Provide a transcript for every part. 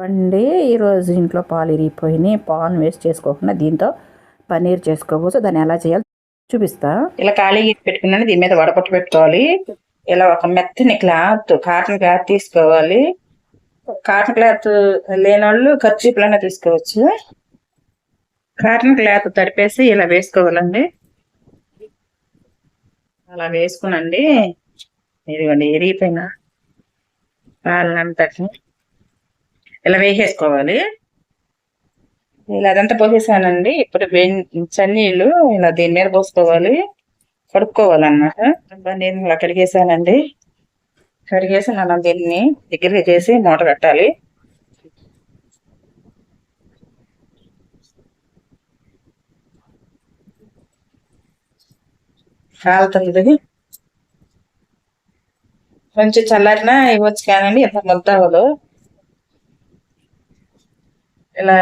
అండి ఈరోజు ఇంట్లో పాలు ఇరిగిపోయినాయి. పాలు వేస్ట్ చేసుకోకుండా దీంతో పన్నీర్ చేసుకోవచ్చు. దాన్ని ఎలా చేయాలో చూపిస్తా. ఇలా ఖాళీ పెట్టుకున్నాను. దీని మీద వడపట్టు పెట్టుకోవాలి. ఇలా ఒక మెత్తని క్లాత్, కాటన్ క్లాత్ తీసుకోవాలి. కాటన్ క్లాత్ లేని వాళ్ళు కర్చీపులైనా తీసుకోవచ్చు. కాటన్ క్లాత్ తడిపేసి ఇలా వేసుకోవాలండి. అలా వేసుకునండి. ఇదిగోండి ఇరిగిపోయిన పాలనంతటిని ఇలా వేసేసుకోవాలి. ఇలా అదంతా పోసేసానండి. ఇప్పుడు చన్నీళ్ళు ఇలా దీని మీద పోసుకోవాలి, కడుక్కోవాలన్నమాట. నేను ఇలా కడిగేసానండి. కడిగేసి మనం దీన్ని దగ్గర చేసి మూట కట్టాలి. కాలుతుంది. కొంచెం చల్లారినా ఇవ్వచ్చు కానండి, ఎంత ముద్ద అవ్వదు. ఇలా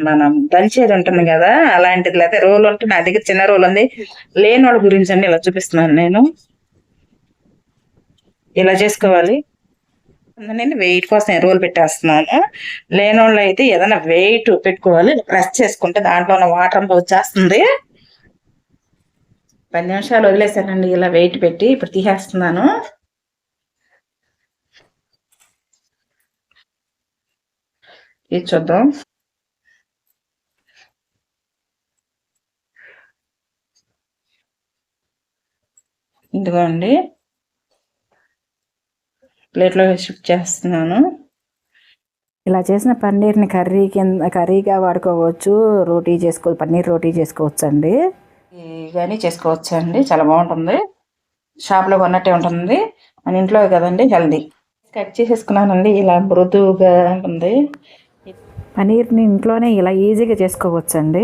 మనం దంచేది ఉంటుంది కదా, అలాంటిది. లేకపోతే రోల్ ఉంటుంది, నా దగ్గర చిన్న రోల్ ఉంది. లేని వాళ్ళ గురించి అండి ఇలా చూపిస్తున్నాను నేను. ఇలా చేసుకోవాలి. నేను వెయిట్ కోసం రోల్ పెట్టేస్తున్నాను. లేని వాళ్ళు అయితే ఏదైనా వెయిట్ పెట్టుకోవాలి. ప్రెస్ చేసుకుంటే దాంట్లో ఉన్న వాటర్ అంతా వచ్చేస్తుంది. 10 నిమిషాలు వదిలేసానండి ఇలా వెయిట్ పెట్టి. ఇప్పుడు తీసేస్తున్నాను. ఇది చూద్దాం. ఇదిగోండి ప్లేట్లో షిఫ్ట్ చేస్తున్నాను. ఇలా చేసిన పన్నీర్ని కర్రీగా వాడుకోవచ్చు. రోటీ పన్నీర్ రోటీ చేసుకోవచ్చు అండి. ఇవన్నీ చేసుకోవచ్చు అండి. చాలా బాగుంటుంది. షాప్లో కొన్నట్టే ఉంటుంది. మన ఇంట్లో కదండి, హెల్దీ. కట్ చేసేసుకున్నానండి. ఇలా మృదువుగా ఉంటుంది. పన్నీర్ని ఇంట్లోనే ఇలా ఈజీగా చేసుకోవచ్చు అండి.